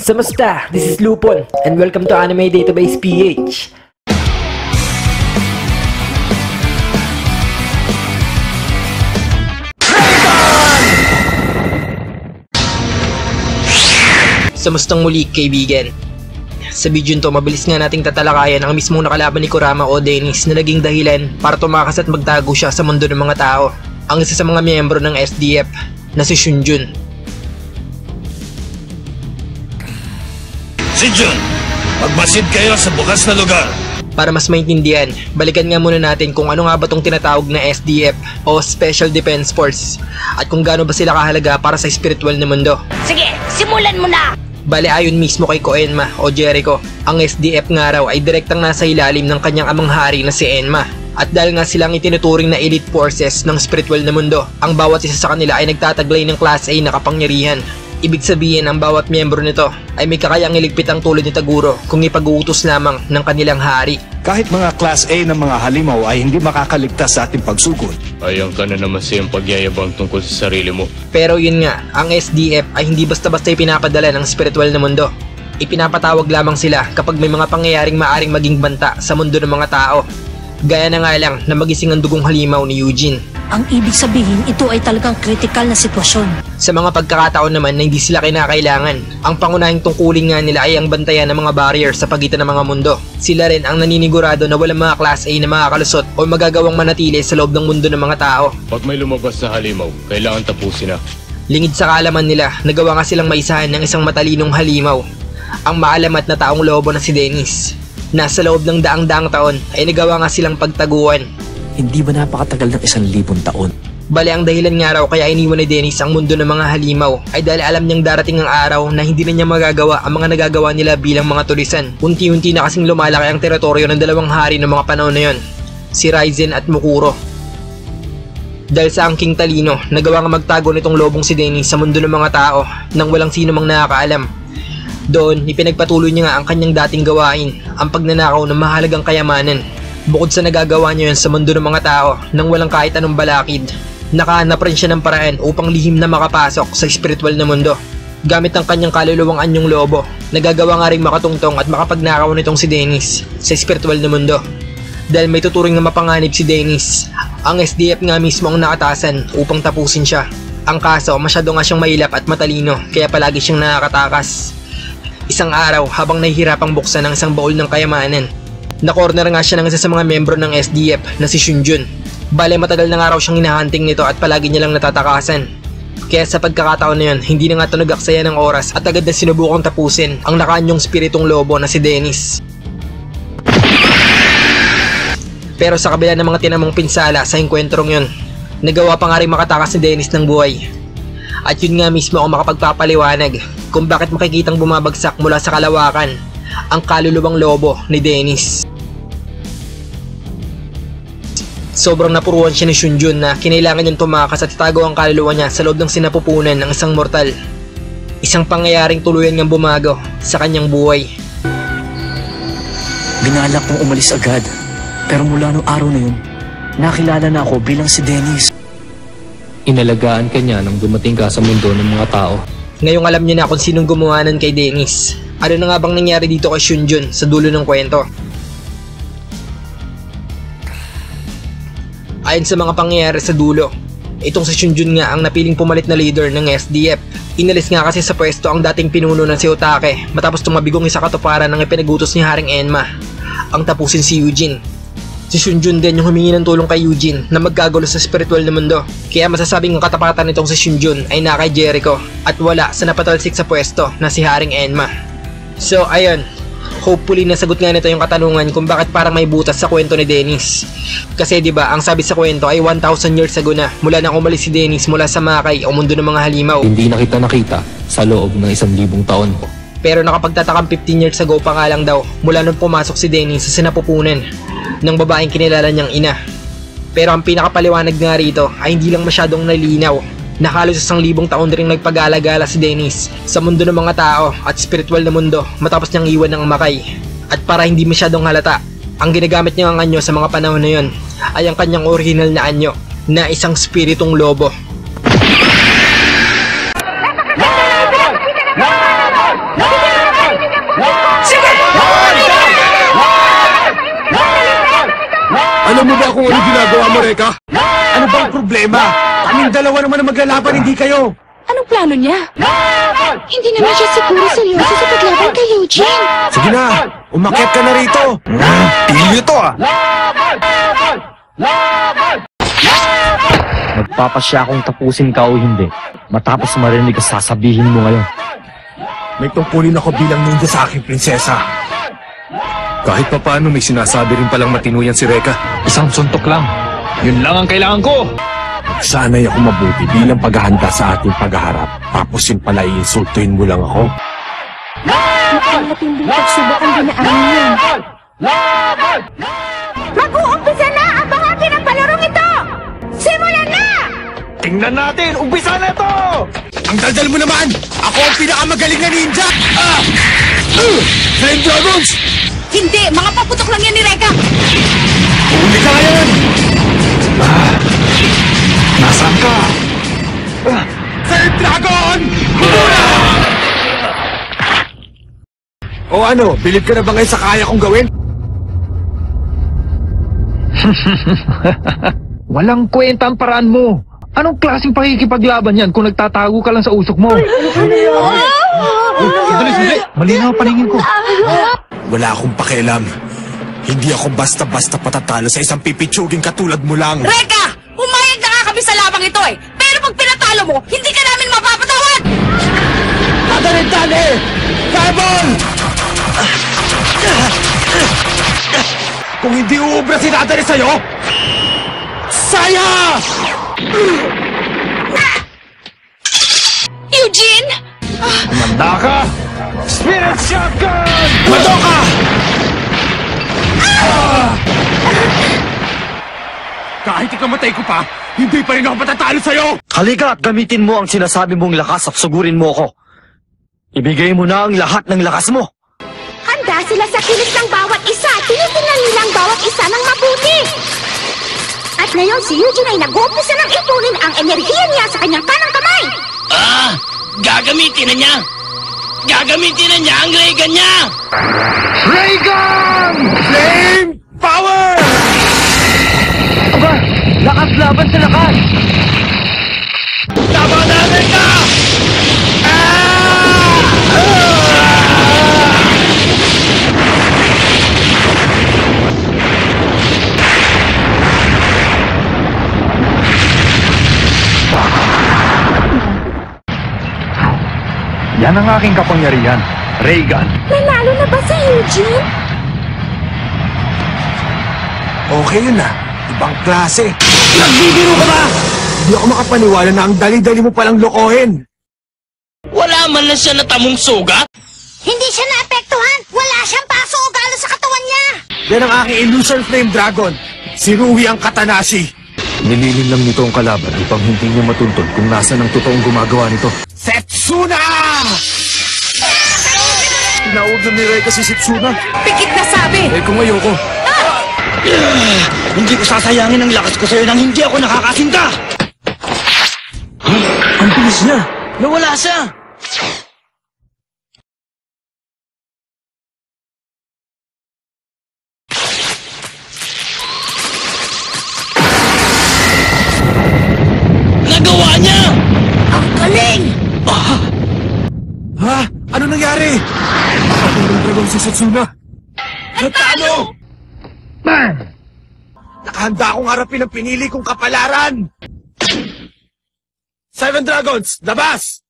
Samusta? This is Lupon and welcome to Anime Database PH. Samustang muli kaibigan. Sa video nito, mabilis nga nating tatalakayan ang mismong nakalaban ni Kurama o Dennis na naging dahilan para tumakas at magtago siya sa mundo ng mga tao. Ang isa sa mga miyembro ng SDF na si Shunjun. Shunjun, magmasid kayo sa bukas na lugar. Para mas maintindihan, balikan nga muna natin kung ano nga ba itong tinatawag na SDF o Special Defense Force at kung gaano ba sila kahalaga para sa spiritual na mundo. Sige, simulan mo na! Bale ayon mismo kay Koenma o Jericho, ang SDF nga raw ay direktang nasa ilalim ng kanyang amang hari na si Enma. At dahil nga silang itinuturing na elite forces ng spiritual na mundo, ang bawat isa sa kanila ay nagtataglay ng Class A na kapangyarihan. Ibig sabihin ang bawat miyembro nito ay may kakayang iligpit ang tulad ni Taguro kung ipag-uutos lamang ng kanilang hari. Kahit mga Class A ng mga halimaw ay hindi makakaligtas sa ating pagsugod. Ayang ka na naman sa iyong pagyayabang tungkol sa sarili mo. Pero yun nga, ang SDF ay hindi basta-basta ipinapadala ng spiritual na mundo. Ipinapatawag lamang sila kapag may mga pangyayaring maaring maging banta sa mundo ng mga tao. Gaya na nga lang na magising ang dugong halimaw ni Eugene. Ang ibig sabihin, ito ay talagang kritikal na sitwasyon. Sa mga pagkakataon naman na hindi sila kinakailangan, ang pangunahing tungkulin nga nila ay ang bantayan ng mga barrier sa pagitan ng mga mundo. Sila rin ang naninigurado na walang mga Class A na makakalusot o magagawang manatili sa loob ng mundo ng mga tao. Pag may lumabas na halimaw, kailangan tapusin na. Lingid sa kaalaman nila, nagawa nga silang maisahan ng isang matalinong halimaw, ang maalamat na taong lobo na si Dennis. Nasa loob ng daang-daang taon ay nagawa nga silang pagtaguan. Hindi ba napakatagal ng 1,000 taon? Bale ang dahilan nga raw kaya iniwan ni Dennis ang mundo ng mga halimaw ay dahil alam niyang darating ang araw na hindi na niya magagawa ang mga nagagawa nila bilang mga tulisan. Unti-unti na kasing lumalaki ang teritoryo ng dalawang hari ng mga panahon na yon, si Raizen at Mukuro. Dahil sa angking talino, nagawa nga magtago nitong lobong si Dennis sa mundo ng mga tao nang walang sino mang nakakaalam. Doon, ipinagpatuloy niya nga ang kanyang dating gawain, ang pagnanakaw ng mahalagang kayamanan. Bukod sa nagagawa niya yun sa mundo ng mga tao nang walang kahit anong balakid, nakahanap rin siya ng paraan upang lihim na makapasok sa spiritual na mundo. Gamit ang kanyang kaluluwang anyong lobo, nagagawa nga rin makatungtong at makapagnakaw nitong si Dennis sa spiritual na mundo. Dahil may tuturing na mapanganib si Dennis, ang SDF nga mismo ang nakatasan upang tapusin siya. Ang kaso, masyado nga siyang mailap at matalino kaya palagi siyang nakakatakas. Isang araw, habang nahihirapang buksan ng isang baul ng kayamanan, na-corner nga siya ng isa sa mga membro ng SDF na si Shunjun. Bale matagal na nga raw siyang hinahunting nito at palagi niya lang natatakasan. Kaya sa pagkakataon na yun, hindi na nga ito nag-aksaya ng oras at agad na sinubukang tapusin ang nakaanyong spiritong lobo na si Dennis. Pero sa kabila ng mga tinamong pinsala sa engkwentrong yun, nagawa pa nga rin makatakas si Dennis ng buhay. At yun nga mismo ang makapagpapaliwanag kung bakit makikitang bumabagsak mula sa kalawakan ang kaluluwang lobo ni Dennis. Sobrang napuruan siya ni Shunjun na kinailangan niyang tumakas at itago ang kaluluwa niya sa loob ng sinapupunan ng isang mortal. Isang pangyayaring tuluyan niyang bumago sa kanyang buhay. Binalak kong umalis agad, pero mula noong araw na yun, nakilala na ako bilang si Dennis. Inalagaan ka niya nang dumating ka sa mundo ng mga tao. Ngayong alam niya na kung sinong gumawa nun kay Dennis. Ano na nga bang nangyari dito kay Shunjun sa dulo ng kwento? Ayon sa mga pangyayari sa dulo, itong si Shunjun nga ang napiling pumalit na leader ng SDF. Inalis nga kasi sa pwesto ang dating pinuno ng si Otake matapos tumabigong isa katuparan ng ipinagutos ni Haring Enma, ang tapusin si Eugene. Si Shunjun din yung humingi ng tulong kay Eugene na magkagulo sa spiritual na mundo. Kaya masasabing ang katapatan nitong si Shunjun ay na kay Jericho at wala sa napatalsik sa pwesto na si Haring Enma. So ayun, hopefully nasagot nga nito yung katanungan kung bakit parang may butas sa kwento ni Dennis. Kasi diba, ang sabi sa kwento ay 1,000 years ago na mula nang umalis si Dennis mula sa Makai o mundo ng mga halimaw. Hindi na kita nakita sa loob ng 1,000 taon. Pero nakapagtatakang 15 years ago pa nga lang daw mula nung pumasok si Dennis sa sinapupunan ng babaeng kinilala niyang ina. Pero ang pinakapaliwanag nga rito ay hindi lang masyadong nalinaw na halos 1,000 taon rin nagpagala-gala si Dennis sa mundo ng mga tao at spiritual na mundo matapos niyang iwan ng Makai. At para hindi masyadong halata, ang ginagamit niyang anyo sa mga panahon na yun ay ang kanyang original na anyo na isang spiritong lobo. Laban! Laban! Laban! mo ba kung ano ginagawa mo, Reka? Ano bang problema? Kaming dalawa naman ang maglalaban, hindi kayo. Anong plano niya? Hindi naman siya siguro seryoso sa paglaban kay Eugene. Sige na, umakyat ka na rito. Pilyo to ah. Magpapasya akong tapusin ka o hindi. Matapos marinig ka sasabihin mo ngayon. May tungkulin ako bilang ninja sa aking prinsesa. Kahit papaano may sinasabi rin palang matinuyan si Reka. Isang suntok lang. Yun lang ang kailangan ko. Sana'y ako mabuti bilang paghahanda sa ating paghaharap. Tapos yun pala iinsultuhin mo lang ako. Mukhang matinding pagsubok ang dinaanan niya. Mag-uumpisa na ang bahagi ng palarong ito! Simulan na! Tingnan natin! Umpisa na ito! Ang daldal mo naman! Ako ang pinakamagaling na ninja! Flame Dragons! Hindi! Mga paputok lang yan ni Reka! Huli ka ngayon! Nasaan ka? Flame Dragon! O ano, bilib ka na ba ngayon sa kaya kong gawin? Walang kwenta ang paraan mo. Anong klaseng pakikipaglaban yan kung nagtatago ka lang sa usok mo? Sandali. Malinaw ang paningin ko. Wala akong pakialam. Hindi ako basta-basta patatalo sa isang pipitsuging katulad mo lang. Reka! Umayag na nga kami sa labang ito eh! Pero pag pinatalo mo, hindi ka namin mapapatawad! Tadali! Fireball! Kung hindi uubra si Dadari sa'yo, saya! Eugene! Manda ka! Spirit Shotgun! Mando ka! Kahit ikamatay ko pa, hindi pa rin ako patatalo sa'yo! Halika at gamitin mo ang sinasabi mong lakas at sugurin mo ako. Ibigay mo na ang lahat ng lakas mo. Handa sila sa kilos ng bawat isa. Tinitingnan nilang bawat isa ng mabuti. At ngayon si Eugene ay nag-uumpisa ng ipunin ang enerhiya niya sa kanyang kanang kamay. Gagamitin na niya! Gagamitin na niya ang ray gun niya! Flame Power! Aba, lakas laban sa lakas. Tama natin ka! Yan ang aking kapangyarihan, Ray Gun. Nanalo na ba si Eugene? Okay yun ah. Ibang klase. Nagbibiro ka ba? Hindi ako makapaniwala na ang dali-dali mo palang lokohin. Wala man lang siya natamong sugat? Hindi siya naapektuhan. Wala siyang paso o galo sa katawan niya. Yan ang aking Illusion Flame Dragon. Si Rui ang Katanashi. Nililing lang nito ang kalaban upang hindi niya matuntun kung nasan ang totoong gumagawa nito. Setsuna! Tinawag na ni Reka si Setsuna. Pikit na sabi. Eh kung ayoko. Hindi ko sasayangin ang lakas ko sa'yo nang hindi ako nakakasinta! Ang bilis niya. Nawala siya! Nagawa niya! Ang galing! Ha? Ano nangyari? Ang dragon si Setsuna. Natalo! Nakahanda akong harapin ang pinili kong kapalaran! 7 dragons, labas!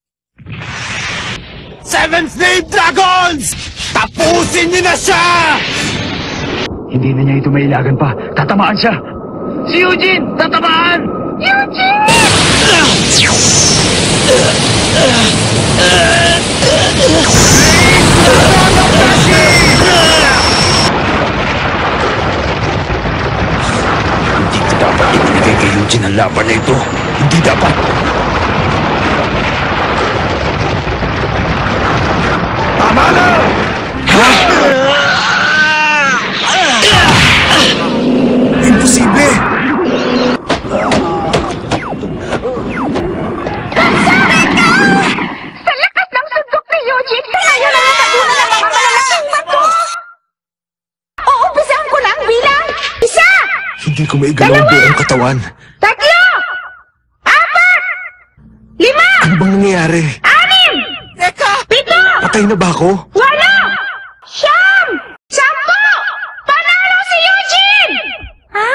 7 Flame Dragons! Tapusin niyo na siya! Hindi na niya ito mailagan pa. Tatamaan siya. Si Eugene, tatamaan! Hindi ko dapat ibigay kay Eugene ang laban na ito. Hindi dapat. Tama na! Imposible! Sa lakas ng sundok ni Eugene, kaya yun ang natabunan ng mga malalaking bato! Uumpisahan ko lang bilang 1! Hindi ko maigalaw ang buong katawan. 3, 4, 5, Ano bang nangyayari? 6, 7, Patay na ba ako? 8, 9, 10! Panalo si Eugene! Ha?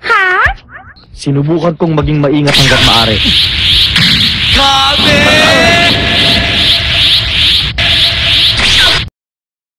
Ha? Sinubukan kong maging maingat hanggat maaari. Kami!